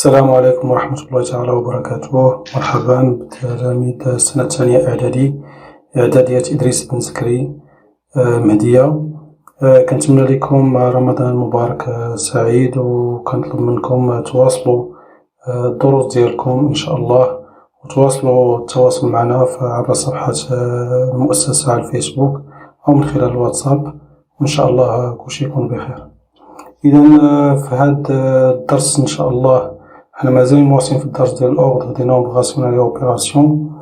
السلام عليكم ورحمة الله تعالى وبركاته. مرحبا بتلاميذ السنة الثانية إعدادية إدريس بن زكري مهدية. كنتمنى لكم رمضان مبارك سعيد، وكنطلب منكم تواصلوا الدروس ديالكم إن شاء الله، وتواصلوا التواصل معنا عبر صفحة المؤسسة على الفيسبوك أو من خلال الواتساب، وإن شاء الله كلشي يكون بخير. إذا في هذا الدرس إن شاء الله حنا مازال مواصلين في الدرس ديال الأوردر دي نومبر راسيونال أوبيراسيون.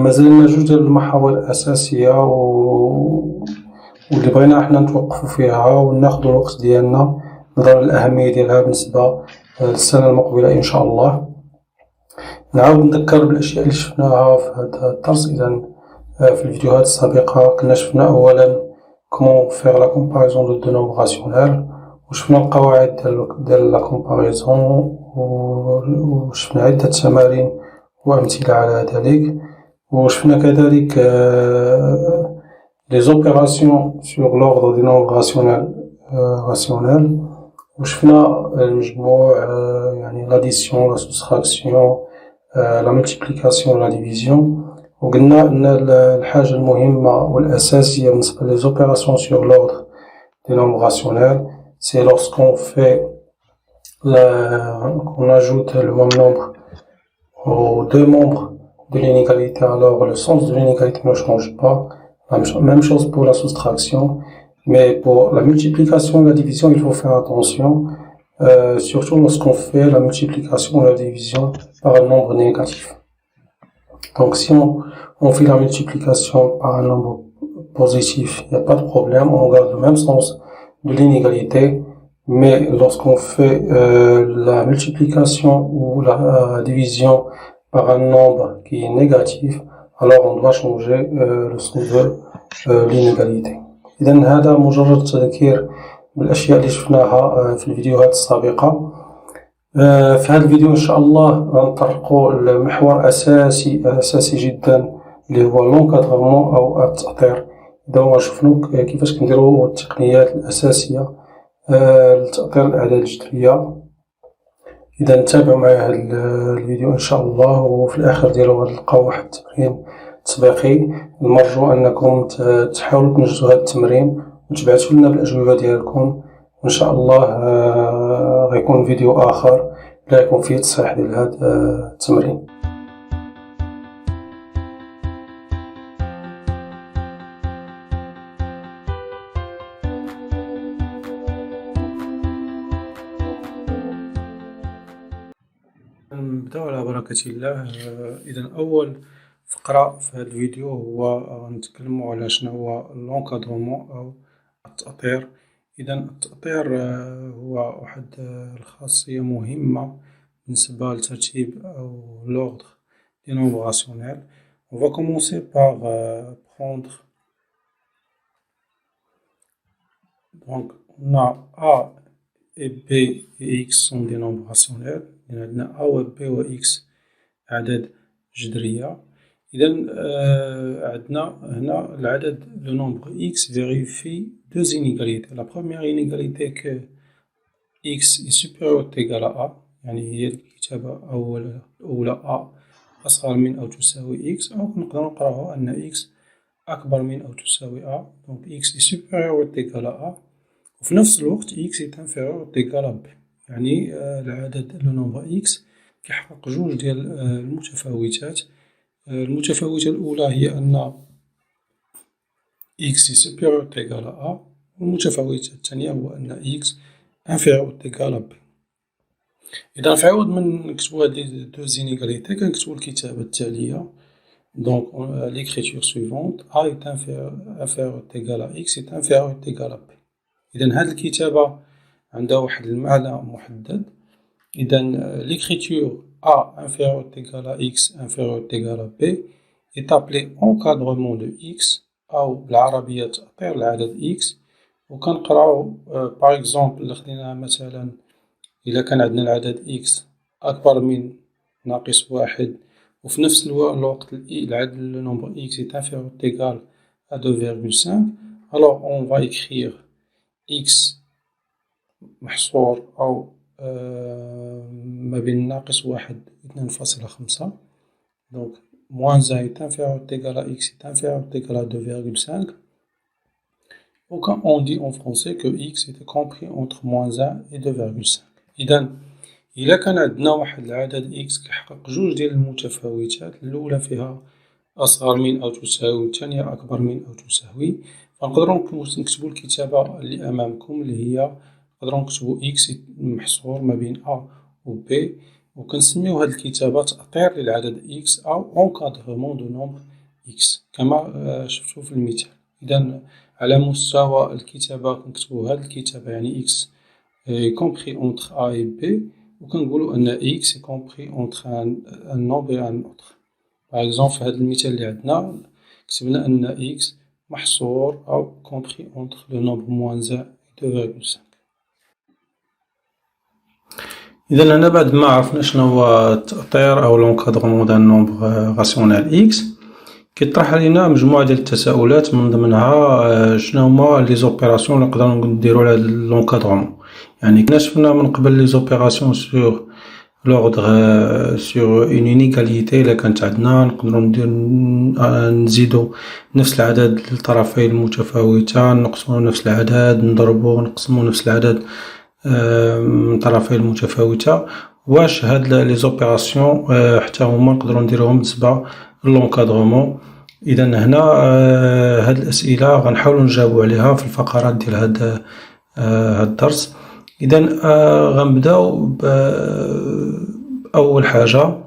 مازال لنا جوج ديال المحاور الأساسية واللي بغينا حنا نتوقفوا فيها وناخدو الوقت ديالنا نظرا للأهمية ديالها بالنسبة للسنة المقبلة إن شاء الله. نعاود نذكر بالأشياء اللي شفناها في هذا الدرس. إذا في الفيديوهات السابقة كنا شفنا أولا comment faire la comparaison de deux nombres rationnels، وشفنا القواعد ديال لا كومباريزون، وشفنا عدة تمارين وأمثلة على ذلك، وشفنا كذلك les opérations sur l'ordre des nombres rationnels، وشفنا المجموع يعني l'addition, la soustraction, la multiplication, la division. وقلنا أن الحاجة المهمة والأساسية بالنسبة les opérations sur l'ordre des nombres rationnels, c'est lorsqu'on on ajoute le même nombre aux deux membres de l'inégalité. Alors le sens de l'inégalité ne change pas. Même chose pour la soustraction, mais pour la multiplication et la division, il faut faire attention, surtout lorsqu'on fait la multiplication ou la division par un nombre négatif. Donc si on fait la multiplication par un nombre positif, il n'y a pas de problème, on garde le même sens de l'inégalité. Mais lorsqu'on fait la multiplication ou la division par un nombre qui est négatif, alors on doit changer le sens de l'inégalité. إذن هذا مجرد تذكير بالأشياء اللي شفناها في الفيديوهات السابقة. في هذا الفيديو إن شاء الله نطرقوا المحور أساسي جدا اللي هو لونكادغمون أو التأطير. إذا غنشوفوا كيفاش كنديروا التقنيات الأساسية لتأطير الأعداد الجذرية. إذا تابعوا معايا هذا الفيديو إن شاء الله، وفي الآخر ديالو غتلقاو واحد التمرين تطبيقي. نرجو أنكم تحاولوا تنجزوا هذا التمرين وتبعثوا لنا بالأجوبة ديالكم، وإن شاء الله غيكون فيديو آخر لا يكون فيه تصحيح ديال هذا التمرين. نبداو على بركة الله. إذا أول فقرة في هذا الفيديو هو نتكلموا على شنو هو لونكادرومون أو التأطير. إذا التأطير هو واحد الخاصية مهمة بالنسبة لترتيب أو l'ordre des nombres rationnels. On va commencer par prendre, donc on a A et B et X sont des nombres rationnels. عندنا A و B و X أعداد جذرية. إذا عندنا هنا العدد le nombre X vérifie deux inégalités. La première inégalité que X est supérieur ou égal à A، يعني هي الكتابة الأولى A أصغر من أو تساوي X، أو نقدر نقراوها أن X أكبر من أو تساوي A. donc X est supérieur ou égal à A، وفي نفس الوقت X est inférieur ou égal à B. يعني العدد le nombre X كيحقق جوج ديال المتفاوتات. المتفاوتة الأولى هي أن X est supérieur ou égal à A، والمتفاوتة الثانية هو أن X inférieur ou égal à B. إذا في عوض من نكتبو هاد دو زينيغاليتي كنكتبو الكتابة التالية. donc l'écriture suivante: A est inférieur ou égal à X est inférieur ou égal à B. إذا هاد الكتابة عندها واحد المعنى محدد. إذا l'écriture A inférieur ou égal à X inférieur ou égal à B est appelée encadrement de X، أو بالعربية تأطير العدد X. وكنقراو par exemple إلا خدينا مثلا إلا كان عندنا العدد X أكبر من ناقص واحد، وفي نفس الوقت العدد le nombre X est inférieur ou égal à 2,5، alors on va écrire X محصور أو ما بين ناقص 1 2,5. Donc, moins 1 est inférieur ou égal à x est inférieur ou égal à 2,5. Ou quand on dit en français que x est compris entre moins 1 et 2,5. إذا إلا كان عندنا واحد العدد x كيحقق جوج ديال المتفاوتات، الأولى فيها أصغر من أو تساوي والثانية أكبر من أو تساوي، فنقدرو نكتبو الكتابة اللي أمامكم اللي هي نقدرو نكتبو x محصور ما بين a و b، وكنسميو هاد الكتابة تأطير للعدد x أو encadrement de nombre x كما شفتو في المثال. إذا على مستوى الكتابة كنكتبو هاد الكتابة يعني x est compris entre a et b، وكنقولو أن x est compris entre un nombre et un autre. Par exemple في هاد المثال اللي عندنا كتبنا أن x محصور أو compris entre le nombre moins 1 et 2,5. إذا هنا بعد ما عرفنا شنو هو التأطير أو لونكادغمون دان نومبغ راسيونيل x، كيطرح علينا مجموعة ديال التساؤلات من ضمنها شنو هما لي زوبيراسيون اللي نقدرو نديرو على هاد لونكادغمون. يعني كنا شفنا من قبل لي زوبيراسيون سور لوردغ سور اون انيغاليتي، إلا كانت عندنا نقدرو نزيدو نفس العدد للطرفين المتفاوتة، نقسمو نفس العدد، نضربو نقسمو نفس العدد من طرفين المتفاوتة. واش هاد لي زوبيراسيون حتى هما نقدرو نديروهم بالنسبة للونكادغمون. إذا هنا هاد الأسئلة غنحاولو نجاوبو عليها في الفقرات ديال هاد الدرس. إذا غنبداو بأول حاجة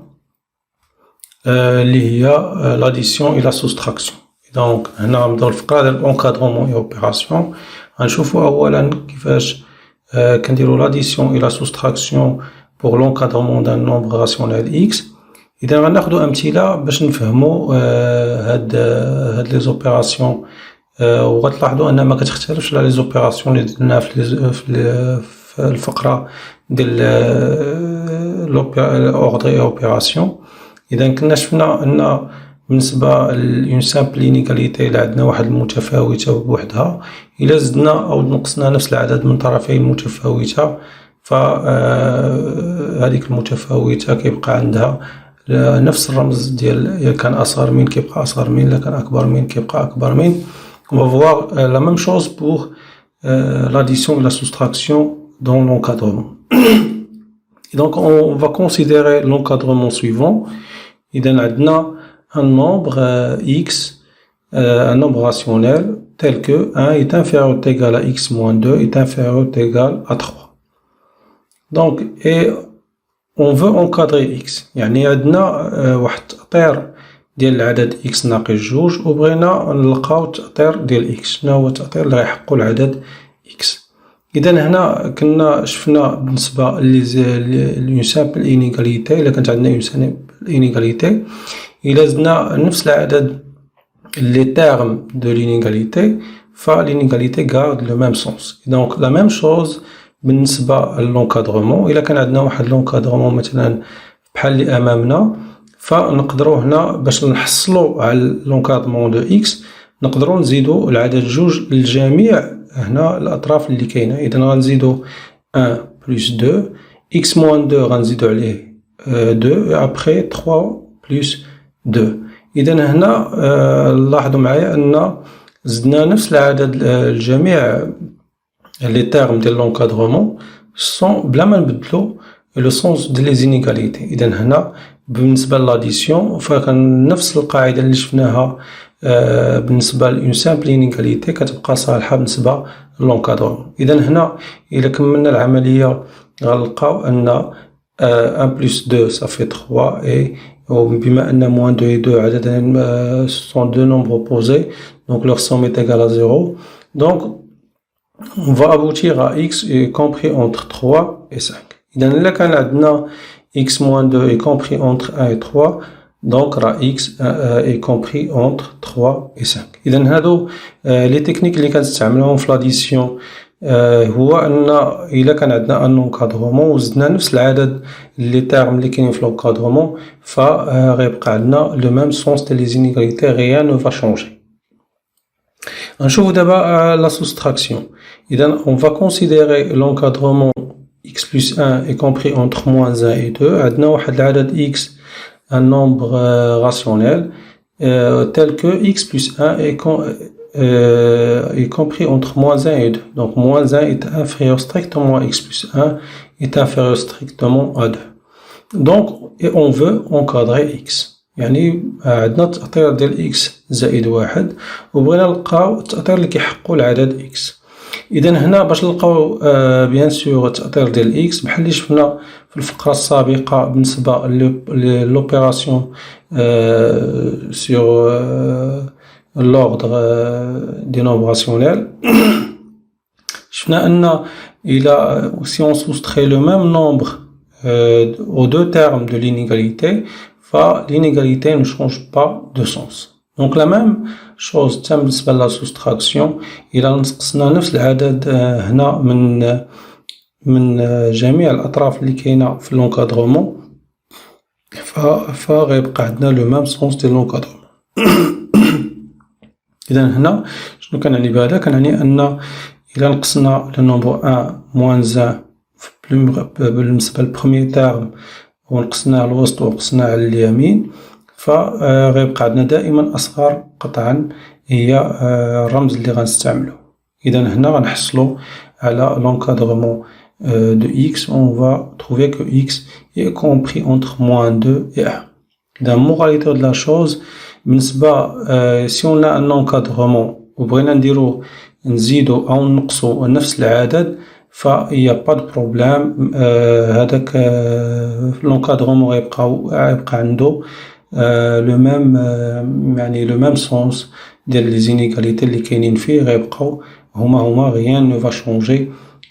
اللي هي لاديسيون إي لا سوستراكسيون. دونك هنا غنبداو الفقرة ديال l'encadrement et opération. غنشوفو أولا كيفاش كنديرو لاديسيون إي لا سوستراكسيون pour l'encadrement d'un nombre rationnel x. إذا غناخدو أمثلة باش نفهمو هاد لي زوبيراسيون، وغتلاحظوا أنها ما كتختلفش على لي زوبيراسيون اللي درنا في الفقرة ديال l'ordre et opération. إذا كنا شفنا أن بالنسبة لأون سامبل إنيغاليتي إلا عندنا واحد المتفاوتة بوحدها، إلا زدنا أو نقصنا نفس العدد من طرفين متفاوتة فهذيك المتفاوتة كيبقى عندها نفس الرمز ديال إلا كان أصغر من كيبقى أصغر من، إلا كان أكبر من كيبقى أكبر من. On va voir la même chose pour l'addition et la soustraction dans l'encadrement. Donc on va considérer l'encadrement suivant. إذا عندنا un nombre x, un nombre rationnel tel que 1 est inférieur ou égal à x moins 2 est inférieur ou égal à 3. Donc, et on veut encadrer x. يعني عندنا واحد التأطير ديال العدد x ناقص جوج وبغينا نلقاو التأطير ديال x. شنو هو التأطير اللي غيحققو العدد x؟ إذا هنا كنا شفنا بالنسبة لون سامبل إنيغاليتي، إلا كانت عندنا اون سامبل إنيغاليتي إلا زدنا نفس العدد لي تيرم دو لينيغاليتي فالإنيغاليتي غارد لو ميم سونس. دونك لا ميم شوز بالنسبة للونكادغمون. إلا كان عندنا واحد لونكادغمون مثلا بحال اللي أمامنا، فنقدرو هنا باش نحصلو على لونكادغمون دو إكس نقدرو نزيدو العدد جوج للجميع هنا الأطراف اللي كاينة. إذا غنزيدو 1 بلس 2 إكس موان 2 غنزيدو عليه 2 أبخي 3 بلس 2. إذا هنا لاحظوا معايا أن زدنا نفس العدد الجميع لي تيرم ديال لونكادغمون سون بلا ما نبدلو لو سونس ديال لي زينيغاليتي. إذا هنا بالنسبة للاديسيون فكان نفس القاعدة اللي شفناها بالنسبة لأون سامبل إنيغاليتي كتبقى صالحة بالنسبة للونكادغمون. إذا هنا إلا كملنا العملية غنلقاو أن 1 بلس 2 صافي 3 et بما أن moins 2 et 2 عددين sont deux nombres opposés donc leur somme est égale à 0. Donc on va aboutir à x est compris entre 3 et 5. إذا إلا كان عندنا x moins 2 est compris entre 1 et 3 donc راه x est compris entre 3 et 5. إذا هادو لي تكنيك اللي كنستعملوهم في لاديسيون هو أن إلا كان عندنا ان اونكادغمون وزدنا نفس العدد لي تيرم اللي كاينين في لونكادغمون فغيبقى عندنا لو ميم سونس ديال لي زينيغاليتي ريان نو فا شونجي. غنشوفو دابا لا سوستراكسيون. إذا on va considérer l'encadrement x plus 1 est compris entre moins 1 et 2. عندنا واحد العدد x, un nombre rationnel, tel que x plus 1 est compris entre moins 1 et 2. Donc moins 1 est inférieur strictement à x plus 1 est inférieur strictement à 2. Donc, et on veut encadrer x. يعني عندنا التأطير ديال x زائد 1 وبغينا نلقاو التأطير اللي كيحققو العدد x. إذا هنا باش نلقاو بيان سور التأطير ديال x بحال اللي شفنا في الفقرة السابقة بالنسبة للوبيراسيون sur l'ordre des nombres rationnels. شفنا أن si on soustrait le même nombre aux deux termes de l'inégalité, l'inégalité ne change pas de sens. Donc la même chose تم بالنسبة لا soustraction. إلا نقصنا نفس العدد هنا من جميع الأطراف اللي كاينة في l'encadrement فغيبقى عندنا لو ميم سونس ديال l'encadrement. إذا هنا شنو كنعني بهذا؟ كنعني أن إلا نقصنا لو نومبر 1 موان 1 بالنسبة للبروميي تيرم ونقصناه على الوسط ونقصناه على اليمين فغيبقى عندنا دائما أصغر قطعا هي الرمز اللي غنستعملو. إذا هنا غنحصلو على l'encadrement de x. On va trouver que x est compris entre moins 2 et 1. إذا moralité de la chose بالنسبة si on a un encadrement وبغينا نديرو نزيدو أو نقصو نفس العدد فهي با دو بروبليم. هذاك l'encadrement غيبقى عنده لو ميم يعني لو ميم سونس ديال لي زينيغاليتي اللي كاينين فيه غيبقاو هما rien ne va changer.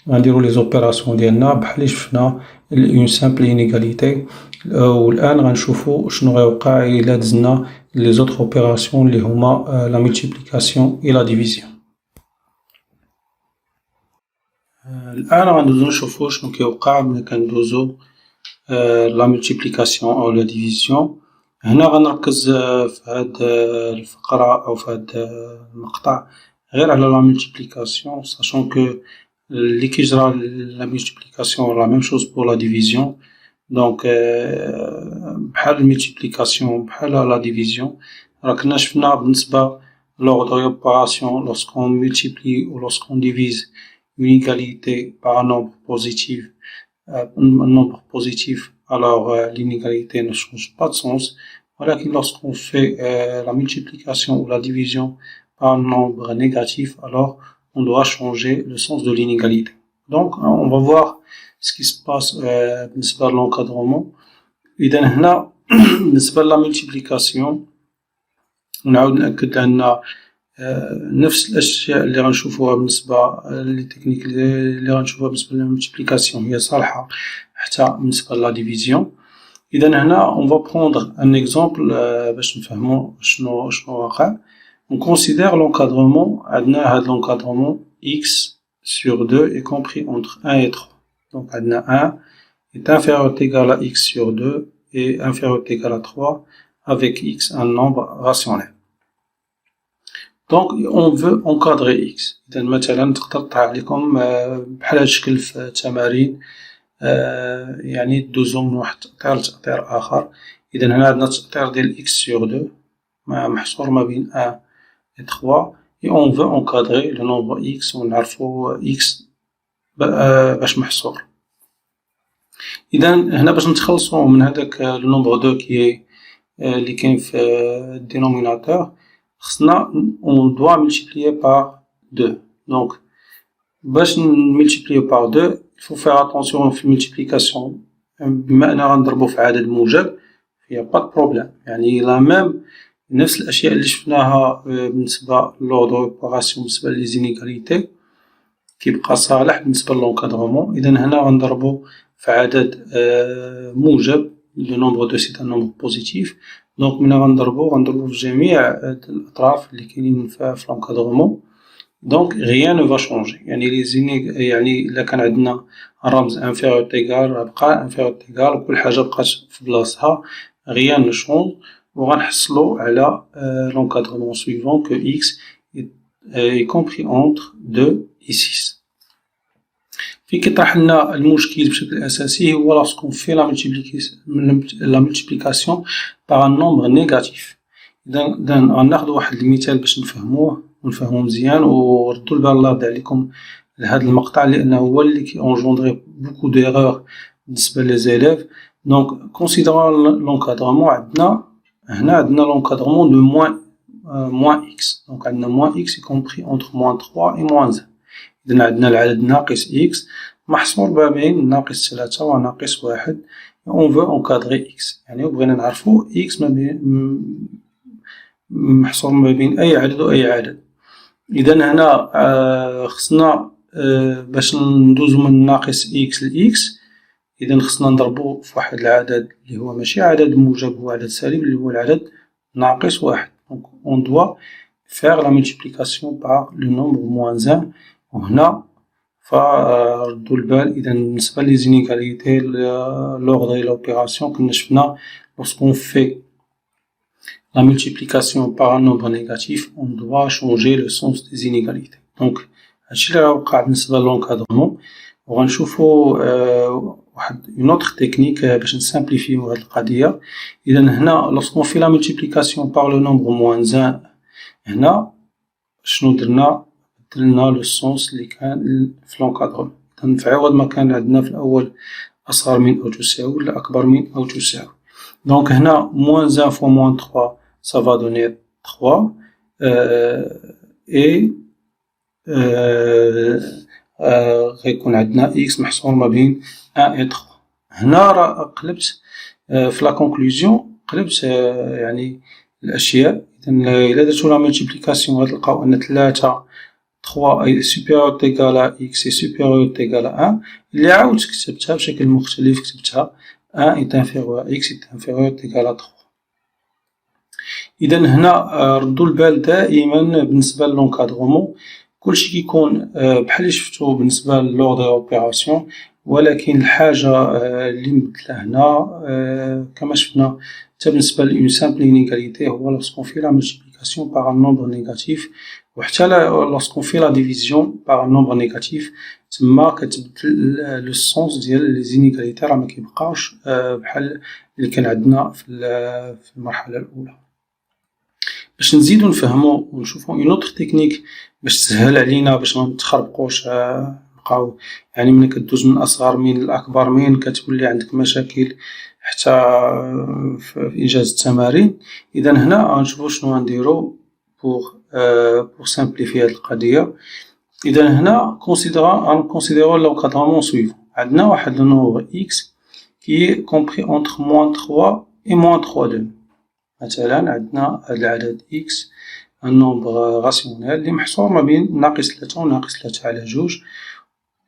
غنديرو لي زوبيراسيون ديالنا بحال اللي شفنا اون سامبل انيغاليتي. والان غنشوفو شنو غيوقع الا دزنا لي زوطر اوبيراسيون اللي هما لا مولتيبليكاسيون اي لا ديفيزيون. الان غندوزو نشوفو شنو كيوقع ملي كندوزو لا مولتيبليكاسيون او لا ديفيزيون. هنا غنركز في هاد الفقرة او في هاد المقطع غير على لا مولتيبليكاسيون sachant que اللي كيجرى لا مولتيبليكاسيون لا ميم شوز بور لا ديفيزيون. دونك بحال المولتيبليكاسيون بحال لا ديفيزيون راه كنا شفنا بالنسبة لوردر اوبيراسيون lorsqu'on multiplie ou lorsqu'on divise une égalité par un nombre positif, alors l'inégalité ne change pas de sens. Voilà que lorsqu'on fait la multiplication ou la division par un nombre négatif, alors on doit changer le sens de l'inégalité. Donc on va voir ce qui se passe بالنسبة للencadrement. إذا هنا بالنسبة للا multiplication ونعاود نأكد أن نفس الأشياء اللي غنشوفوها بالنسبة للتكنيك اللي غنشوفوها بالنسبة للملتيبليكاسيون هي صالحة حتى بالنسبة للا ديفيزيون. إذا هنا on va prendre un exemple باش نفهمو شنو واقع. On considère l'encadrement, عندنا هاد l'encadrement x sur 2 est compris entre 1 et 3. Donc عندنا 1 est inférieur ou égal à x sur 2 et inférieur ou égal à 3 avec x un nombre rationnel. Donc on veut encadrer x. إذا مثلا تقدر تطرح عليكم بحال هاد الشكل في التمارين يعني دوزو من واحد التأطير لتأطير آخر. إذا هنا عندنا التأطير ديال x sur 2 محصور ما بين 1 et 3 et on veut encadrer le nombre x ونعرفو x باش محصور. إذا هنا باش نتخلصو من هداك le nombre 2 اللي كاين في الدينوميناتور خصنا on doit multiplier par 2. Donc باش نملتيبليو par 2 il faut faire attention في الملتيبليكاسيون بما أننا غنضربو في عدد موجب فيها با دو بروبليم. يعني لا ميم نفس الأشياء اللي شفناها بالنسبة لوردر اوبيراسيون بالنسبة لي زينيغاليتي كيبقى صالح بالنسبة للونكادرومون. إذا هنا غنضربو في عدد موجب لو نومبر دو سيت ان نومبر بوزيتيف. دونك ملي غنضربو في جميع الأطراف اللي كاينين في لونكادرومون. دونك rien ne va changer. يعني إلا كان عندنا الرمز inférieur égal بقى inférieur égal وكل حاجة بقات في بلاصتها rien ne change. وغنحصلو على l'encadrement suivant que x est compris entre 2 et 6. فين كيطرح لنا المشكل بشكل أساسي هو لوrsqu'on fait la multiplication par un nombre négatif. إذا غناخدو واحد المثال باش نفهموه ونفهمو مزيان، وردو البال الله يرضي عليكم لهاد المقطع لأنه هو اللي كيونجوندغي بوكو ديغور بالنسبة لي زيليف. دونك considérons l'encadrement، عندنا l'encadrement de moins x. دونك عندنا moins x y compris entre moins 3 et moins 1. إذا عندنا العدد ناقص x محصور ما بين ناقص 3 وناقص 1. on veut encadrer x، يعني بغينا نعرفو x محصور ما بين أي عدد و أي عدد. إذا هنا خصنا باش ندوزو من ناقص x ل x، إذا خصنا نضربو في واحد العدد اللي هو ماشي عدد موجب، هو عدد سالب اللي هو العدد ناقص 1. donc on doit faire la multiplication par le nombre moins 1. وهنا فردو البال إذا بالنسبة لي زينيغاليتي l'ordre et l'opération كنا شفنا lorsqu'on fait la multiplication par un nombre négatif on doit changer le sens des inégalités. donc هادشي اللي راه وقع بالنسبة للونكادرمون. وغنشوفو واحد une autre technique باش نسامبليفيو هاد القضية. إذا هنا lorsqu'on fait la multiplication par le nombre moins 1، هنا شنو درنا؟ بدلنا لو سونس اللي كان في لونكادرمون. إذا في عوض ما كان عندنا في الأول أصغر من أو تساوي ولا أكبر من أو تساوي. دونك هنا moins 1 fois moins 3 ça va donner 3 et غيكون عندنا x محصور ما بين 1 et 3. هنا راه قلبت في لا كونكلوزيون، قلبت يعني الأشياء. إذا إلا درتو لا ملتيبليكاسيون غتلقاو أن 3 est supérieur ou égal à x est supérieur ou égal à 1. اللي عاودت كتبتها بشكل مختلف كتبتها 1 est inférieur à x est inférieur ou égal à 3. إذا هنا ردو البال دائما بالنسبة للونكادرومون كلشي كيكون بحال اللي شفتو بالنسبة للوغ دو اوبيراسيون، ولكن الحاجة اللي مبدلة هنا كما شفنا حتى بالنسبة لأون سامبل إنيغاليتي هو lorsqu'on fait la multiplication par un nombre négatif، وحتى lorsqu'on fait la division par un nombre négatif تما كتبدل لو سونس ديال لي زينيغاليتي، راه مكيبقاوش بحال اللي كان عندنا في المرحلة الأولى. باش نزيدو نفهمو ونشوفو اون اوتر تكنيك باش تسهل علينا باش منتخربقوش نبقاو يعني ملي كدوز من أصغر من الأكبر من كتولي عندك مشاكل حتى في إنجاز التمارين. إذا هنا غنشوفو شنو غنديرو بوغ سامبليفي هاد القضية. إذا هنا غنكونسيديرو لونكادرمون سويفون. عندنا واحد لو نومبر x كي كومبري entre moins 3 et moins 3/2. مثلا عندنا هاد العدد x un nombre rationnel اللي محصور ما بين ناقص 3 وناقص 3 على 2،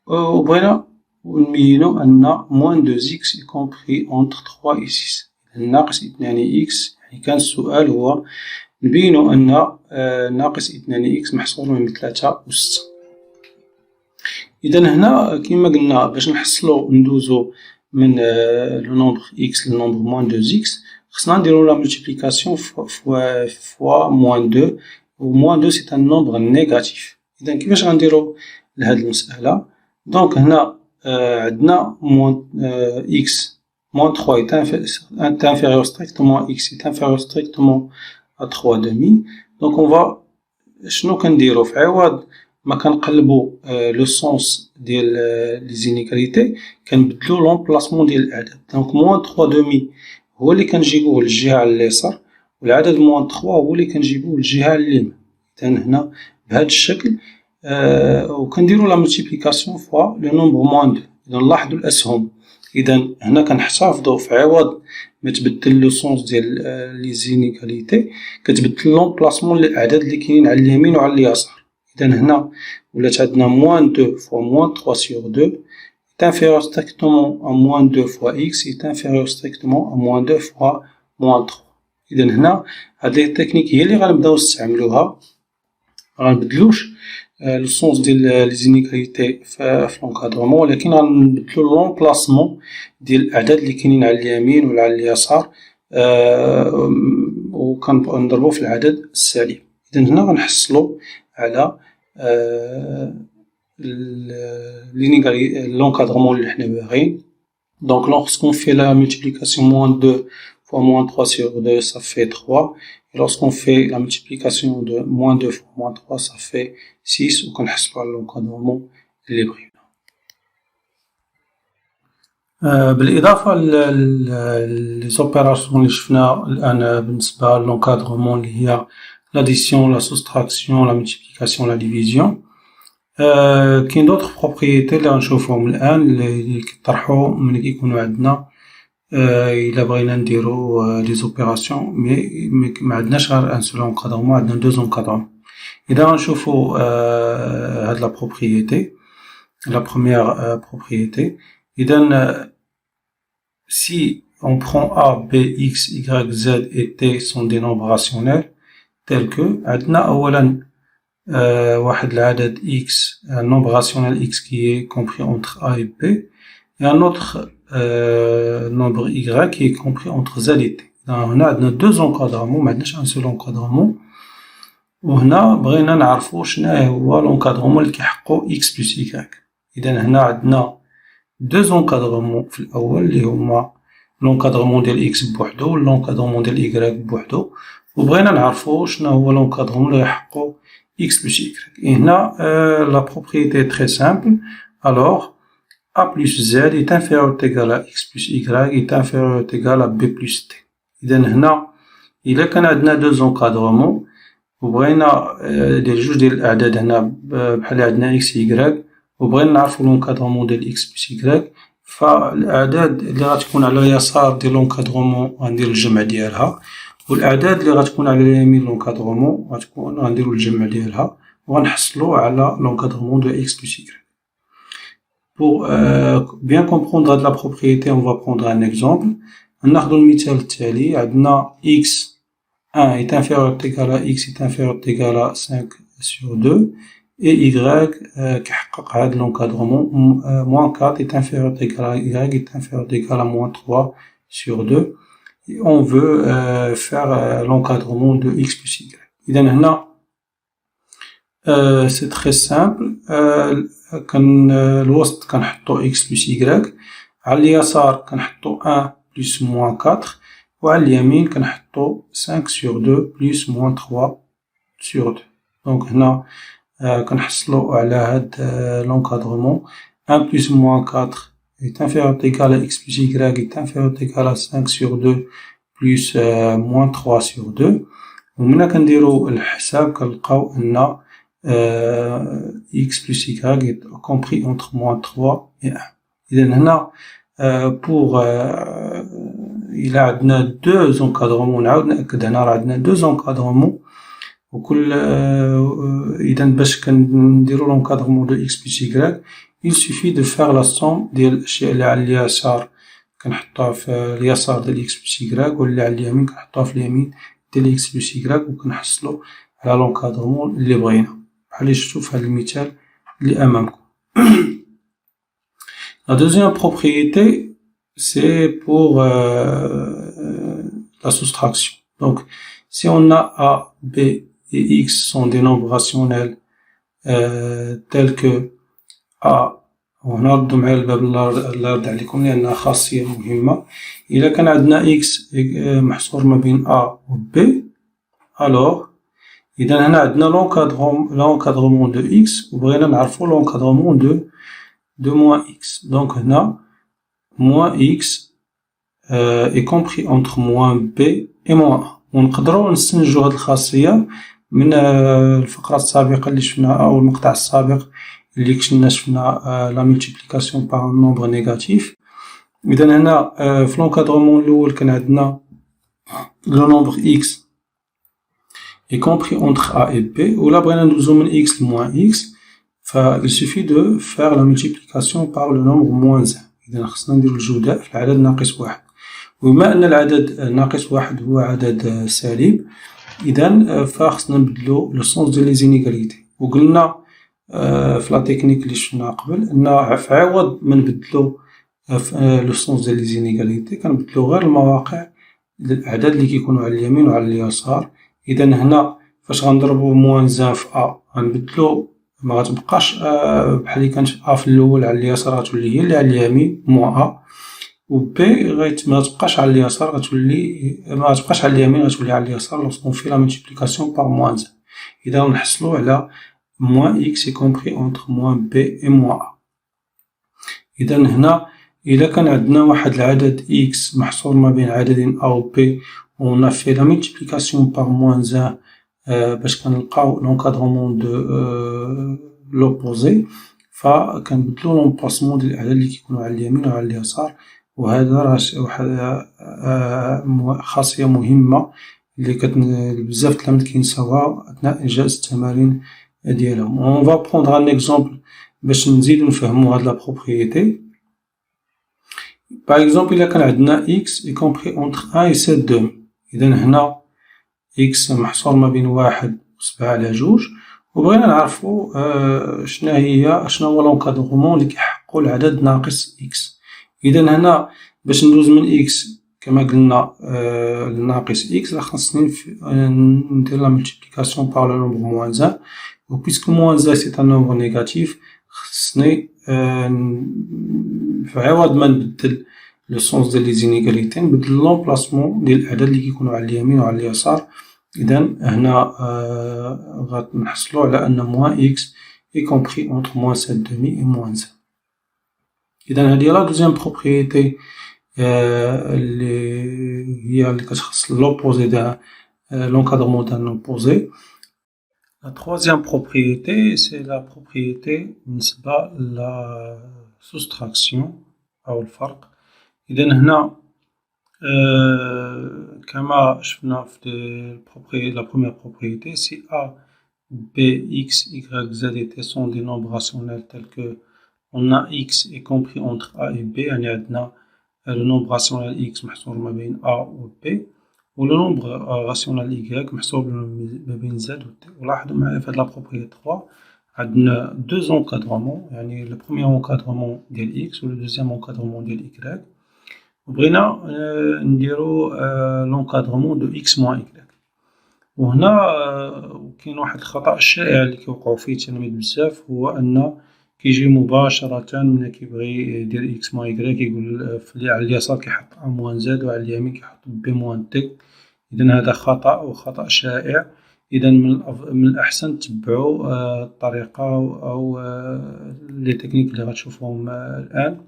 وبغينا نبينو أن moins 2x est compris entre 3 et 6. ناقص 2x يعني كان السؤال هو نبينو أن ناقص 2x محصور ما بين 3 و 6. إذا هنا كما قلنا باش نحصلو ندوزو من لو نومبر x للنومبر moins 2x خصنا نديرو لا multiplication fois moins 2، و moins 2 c'est un nombre négatif. إذا كيفاش غنديرو لهاد المسألة؟ دونك هنا عندنا x moins 3 est inférieur strictement à x est inférieur strictement à 3/2. donc on va شنو كنديرو؟ في عوض ما كنقلبو لو سونس ديال لي زينيغاليتي كنبدلو لومبلاسمون ديال الأعداد. دونك moins 3/2 هو اللي كنجيبوه للجهة على اليسار، والعدد moins 3 هو اللي كنجيبوه للجهة على اليمين. إذا هنا بهذا الشكل وكنديرو لا ملتيبليكاسيون فوا لو نومبر moins 2. إذا نلاحظو الأسهم. إذا هنا كنحتفظو في عوض ما تبدل لو سونس ديال لي زينيغاليتي كتبدل لومبلاسمون للأعداد اللي كاينين على اليمين وعلى اليسار. إذا هنا ولات عندنا moins 2 fois moins 3 sur 2 est inférieur strictement à moins 2 fois x est inférieur strictement à moins 2 fois moins 3. إذا هنا هاد لي تكنيك هي اللي غنبداو نستعملوها، مغنبدلوش لو سونس ديال لي زينيغاليتي في لونكادرومون، ولكن غنبدلو لومبلاسمون ديال الأعداد اللي كاينين على اليمين ولا على اليسار وكنضربو في العدد السالب. إذا هنا غنحصلو على l'encadrement اللي احنا باغيين. Donc lorsqu'on fait la multiplication moins 2 fois moins 3 sur 2, ça fait 3. Et lorsqu'on fait la multiplication de moins 2 fois moins 3, ça fait 6. وكنحصلوا على l'encadrement اللي بغينا. بالإضافة les opérations اللي شفنا الآن بالنسبة للencadrement اللي هي l'addition, la soustraction, la multiplication, la division. كاين d'autres propriétés اللي غنشوفوهم الآن اللي كيطرحوا ملي كيكونوا عندنا إلا بغينا نديرو des opérations مي معندناش غير un seul encadrement, عندنا 2 encadrements. إذا غنشوفو هاد la propriété, la première propriété. إذا si on prend A, B, X, Y, Z et T sont des nombres rationnels tels que عندنا أولا واحد العدد X, un nombre rationnel X qui est compris entre A et B, et un autre nombre Y qui est compris entre Z et T. هنا عندنا 2 encadrements, ما عندناش un seul encadrement. وهنا بغينا نعرفو شنو هو l'encadrement اللي كيحققو X plus Y. إذا هنا عندنا 2 encadrements في الأول اللي هما l'encadrement ديال X بوحدو و l'encadrement ديال Y بوحدو، وبغينا نعرفو شنو هو l'encadrement اللي يحققو X plus Y. Et هنا la propriété est très simple. Alors A plus Z est inférieur ou égal à X plus Y est inférieur ou égal à B plus T. إذا هنا إلا كان عندنا 2 encadrements وبغينا ديال جوج ديال الأعداد هنا بحال عندنا X Y وبغينا نعرفو l'encadrement ديال X plus Y، فالأعداد اللي غتكون على اليسار ديال l'encadrement غندير الجمع ديالها، والأعداد اللي غتكون على اليمين l'encadrement غنديرو الجمع ديالها وغنحصلو على l'encadrement de X plus Y. Pour bien comprendre la propriété, on va prendre un exemple. ناخدو المثال التالي. عندنا X1 est inférieur ou égal à X est inférieur ou égal à 5 sur 2 et Y كيحقق هاد l'encadrement moins 4 est inférieur ou égal à Y est inférieur ou égal à moins 3 sur 2 et on veut faire l'encadrement de X plus Y. إذا هنا c'est très simple. الوسط كنحطو X plus Y، على اليسار كنحطو 1 plus moins 4 وعلى اليمين كنحطو 5 sur 2 plus moins 3 sur 2. دونك هنا كنحصلو على هاد l'encadrement 1 plus moins 4 est inférieur ou égal à X plus Y est inférieur ou égal à 5 sur 2 plus moins 3 sur 2. ومنها كنديرو الحساب كنلقاو أن X plus Y est compris entre moins 3 et 1. إذا هنا pour إلا عندنا 2 encadrements نعاود نأكد هنا راه عندنا 2 encadrements وكل إذا باش كنديرو l'encadrement de X plus Y il suffit de faire la somme ديال الأشياء اللي على اليسار كنحطوها في اليسار ديال X plus Y واللي على اليمين كنحطوها في اليمين ديال X plus Y وكنحصلو على l'encadrement اللي بغينا بحال اللي شفتو في هاد المثال اللي أمامكم. La deuxième propriété c'est pour la soustraction. Donc si on a A, B et X sont des nombres rationnels tels que A ونردو مع الباب الله يرضي عليكم لأنها خاصية مهمة. إلا كان عندنا X محصور ما بين A و B alors إذا هنا عندنا l'encadrement de X وبغينا نعرفو l'encadrement de moins X. Donc هنا moins X est compris entre moins B et moins A. ونقدروا نستنتجوا هاد الخاصية من الفقرة السابقة اللي شفناها أو المقطع السابق اللي شفنا la multiplication par un nombre négatif. إذا هنا في l'encadrement الأول كان عندنا le nombre X est compris entre A et B ولا بغينا ندوزو من X ل moins X il suffit de faire la multiplication par le nombre moins 1. إذا خصنا نديرو الجداء في العدد ناقص 1 وبما أن العدد ناقص 1 هو عدد سالب إذا فخصنا نبدلو لو سونس ديال لي زينيغاليتي. وقلنا في لا تكنيك اللي شفنا قبل أن في عوض ما نبدلو لو سونس ديال لي زينيغاليتي كنبدلو غير المواقع الأعداد اللي كيكونوا على اليمين وعلى اليسار. إذا هنا فاش غنضربو موان 1 في A غنبدلو ما غتبقاش بحال اللي كانت A في الأول على اليسار غتولي هي اللي على اليمين موان A، و B ما غتبقاش على اليسار غتولي ما غتبقاش على اليمين غتولي على اليسار لوغسكون في لا مولتيبليكاسيون باغ موان زان. إذا نحصلو على moins x est compris entre moins b et moins a. إذا هنا إلا كان عندنا واحد العدد x محصور ما بين عددين a و b و on a fait la multiplication par moins 1 باش كنلقاو l'encadrement de l'opposé، فكنبدلو l'emplacement ديال الأعداد اللي كيكونو على اليمين و على اليسار، وهذا راه واحد خاصية مهمة اللي بزاف د التلاميذ كينساوها أثناء إنجاز التمارين ديالهم. On va prendre un exemple باش نزيدو نفهمو هاد لا بروبريتي. Par exemple إلا كان عندنا x est compris entre 1 et 7 demi، إذا هنا x محصور ما بين 1 و 7 على 2، وبغينا نعرفو شنو هو لونكادرومون اللي كيحققو العدد ناقص x. إذا هنا باش ندوز من x كما قلنا لناقص x راه خاصني ندير لا مولتيبليكاسيون باغ لو نومبر موان 1، و بويسكو موان 1 سي ان نومبر نيجاتيف خصني في عوض ما نبدل لو سونس ديال لي زينيغاليتي نبدل لومبلاسمون ديال الأعداد اللي كيكونو على اليمين و على اليسار. إذا هنا غنحصلو على أن موان x est compris entre moins 7 demi et moins 1. إذا هادي لا دوزيام بروبريتي اللي هي اللي كتخص لوبوزي دان l'encadrement d'un opposé. La troisième propriété, c'est la propriété بالنسبة لا soustraction أو الفرق. إذا هنا كما شفنا في la première propriété, si A, B, X, Y, Z et T sont des nombres rationnels tels que on a X est compris entre A et B، يعني عندنا le nombre rationnel X محصور ما بين A و B، و le nombre rationnel Y محصور ما بين Z و T. ولاحظوا معايا في هاد لا بروبريتي 3 عندنا deux encadrements، يعني le premier encadrement ديال X و le deuxième encadrement ديال Y، وبغينا نديرو l'encadrement de X moins Y. وهنا كاين واحد الخطأ الشائع اللي كيوقعو فيه التلاميذ بزاف، هو أن كيجي مباشرة ملي كيبغي يدير إكس موان إيكغيك يقول على اليسار كيحط أ موان زاد وعلى اليمين كيحط بي موان تي. إذا هذا خطأ وخطأ شائع. إذا من الأحسن تبعو الطريقة أو لي تكنيك اللي غتشوفوهم الآن.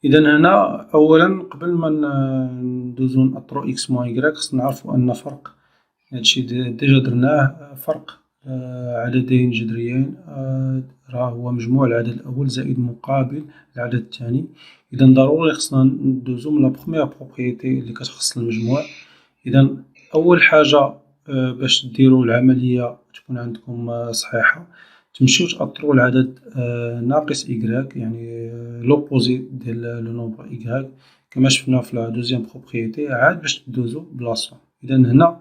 إذا هنا أولا قبل ما ندوزو نأطرو إكس موان إيكغيك خصنا نعرفو أن فرق هادشي ديجا درناه، فرق عددين جذريين راه هو مجموع العدد الأول زائد مقابل العدد الثاني. إذا ضروري خصنا ندوزو من لا بروميير بروبريتي اللي كتخص المجموع. إذا أول حاجة باش ديرو العملية تكون عندكم صحيحة، تمشيو تأطرو العدد ناقص إيكغيك، يعني لوبوزي ديال لو نومبر إيكغيك كما شفنا في لا دوزيام بروبريتي، عاد باش تدوزو بلاصتهم. إذا هنا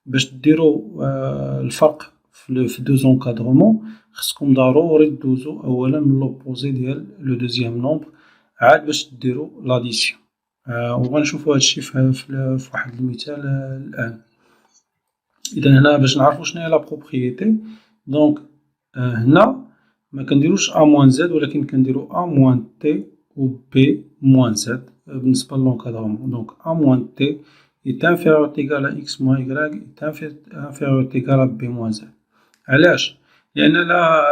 باش ديرو الفرق في دو زونكادرومون خصكم ضروري تدوزو أولا من لوبوزي ديال لو دوزيام نومبر عاد باش ديرو لاديسيون. وغنشوفو هادشي في واحد المثال الآن. إذا هنا باش نعرفو شناهي لا بروبريتي، دونك هنا ما كنديروش أ موان زد ولكن كنديرو أ موان تي و بي موان زد بالنسبة للونكادرومون. دونك أ موان تي est inférieur ou égal à x moins y est inférieur ou égal à b moins 1. علاش؟ لأن لا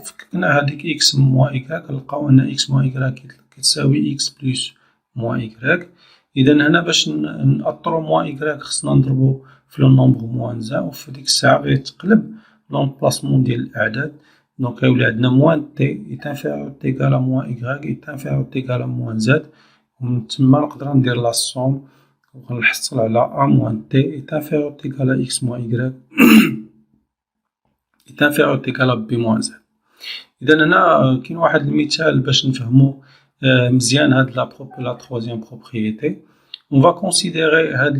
فككنا هاديك x moins y كنلقاو أن x moins y كتساوي x plus moins y. إذا هنا باش نأطرو moins y خصنا نضربو في لو نومبر moins 1، وفي ديك الساعة غيتقلب لومبلاسمون ديال الأعداد. دونك غيولي عندنا moins t est inférieur ou égal à moins y est inférieur ou égal à moins z، ومن تما نقدر ندير لا سوم وغنحصل على أ موان تي est inférieur ou égal à x moins y est inférieur ou égal à b moins z. إذا هنا كاين واحد المثال باش نفهمو مزيان هاد لا troisième propriété. On va considérer هاد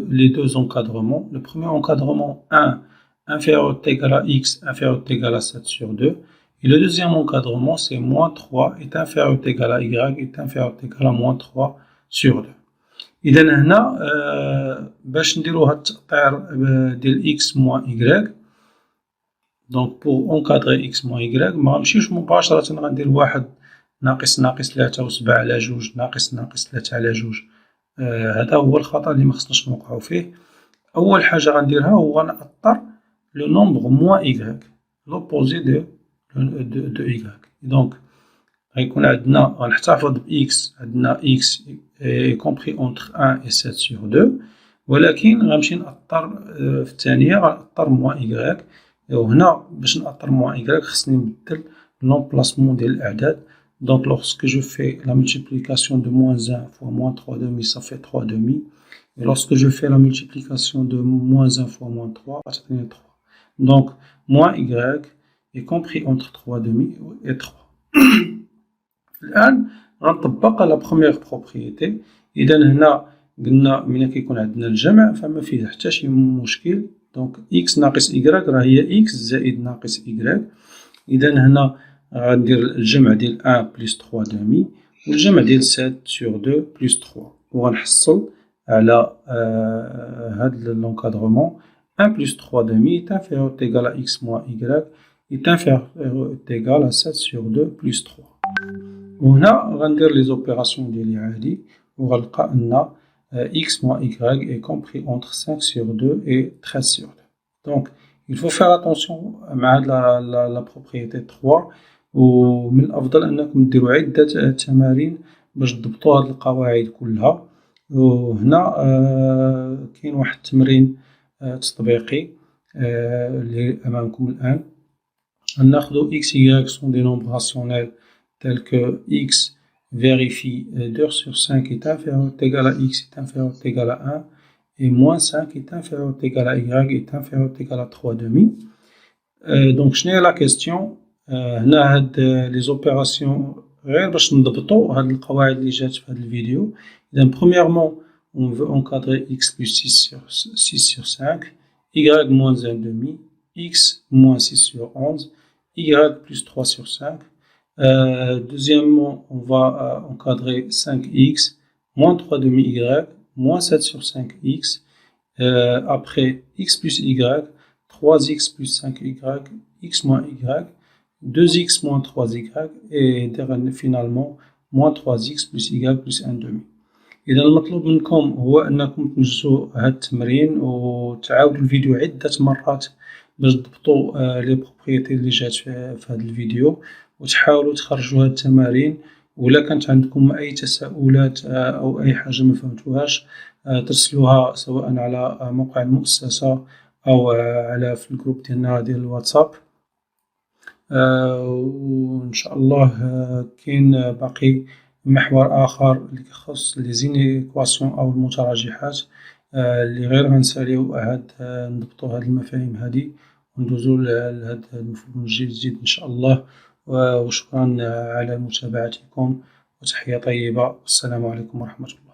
les deux encadrements. Le premier encadrement 1 inférieur ou égal à x inférieur ou égal à 7 sur 2. Et le deuxième encadrement, c'est moins 3 est inférieur ou égal à y est inférieur ou égal à moins 3 sur 2. إذا هنا باش نديرو هاد التأطير ديال x moins y، دونك بور أونكادغي إكس موان إيكغيك مغنمشيوش مباشرة غندير واحد ناقص ناقص تلاتة و سبعة على جوج ناقص ناقص تلاتة على جوج. هذا هو الخطأ اللي مخصناش نوقعو فيه. أول حاجة غنديرها هو غنأطر لو نومبغ موان إيكغيك لوبوزي دو إيكغيك. دونك غيكون عندنا غنحتفظ بإكس عندنا إكس إي كومبخي أونتخ أن و سات سور دو، ولكن غنمشي نأطر في الثانية غنأطر موان إيكغيك. وهنا باش نأطر موان إيكغيك خصني نبدل لومبلاسمون ديال الأعداد. دونك لوغسكو جو في لا مولتيبليكاسيون دو موان أن فوا موان تخوا دومي ça fait 3 demi. Et lorsque je fais la multiplication de moins 1 fois moins 3, غتعطيني 3. Donc, moins y est compris entre 3 demi et 3. الآن غنطبق لا بخومييغ بروبريتي. إذا هنا قلنا ملي كيكون عندنا الجمع فما فيه حتى شي مشكل. دونك إكس ناقص إكغيك راه هي إكس زائد ناقص إكغيك. إذا هنا غندير الجمع ديال 1 بلس 3 دومي والجمع ديال 7 سور 2 بلس 3 وغنحصل على هاد لونكادغمون 1 plus 3 demi est inférieur ou égal à x moins y est inférieur ou égal à 7 sur 2 plus 3. وهنا غندير لي زوبيراسيون ديالي عادي وغنلقى أن x moins y est compris entre 5 sur 2 et 13 sur 2. Donc il faut faire attention مع هاد la propriété 3 ومن الأفضل أنكم ديروا عدة تمارين باش تضبطوا هاد القواعد كلها. وهنا كاين واحد التمرين تطبيقي اللي أمامكم الآن. غناخدو x y sont des nombres rationnels tels que x vérifie 2 sur 5 est inférieur ou égal à x est inférieur ou égal à 1 et moins 5 est inférieur ou égal à y est inférieur ou égal à 3 demi. Donc شنو هي لا كيستيون؟ هنا هاد لي زوبيراسيون غير باش نضبطو هاد القواعد اللي جات في هاد الفيديو. إذا premièrement on veut encadrer x plus 6 sur 5, y moins 1 demi, x moins 6 sur 11, y plus 3 sur 5. Deuxièmement, on va encadrer 5x, moins 3 demi y, moins 7 sur 5x. Après, x plus y, 3x plus 5y, x moins y, 2x moins 3y, et finalement, moins 3x plus y plus 1 demi. إذا المطلوب منكم هو أنكم تنجزوا هاد التمرين وتعاودوا الفيديو عدة مرات باش تضبطوا لي بروبريتي اللي جات في هاد الفيديو وتحاولوا تخرجوا هاد التمارين. ولا كانت عندكم أي تساؤلات أو أي حاجة ما فهمتوهاش ترسلوها سواء على موقع المؤسسة أو على في الجروب ديالنا ديال الواتساب. وإن شاء الله كاين باقي محور آخر اللي كيخص لي زينيكواسيون أو المتراجحات اللي غير غنساليو نضبطو هاد المفاهيم هادي وندوزو لهاد المفهوم الجديد إن شاء الله. وشكرا على متابعتكم وتحية طيبة والسلام عليكم ورحمة الله.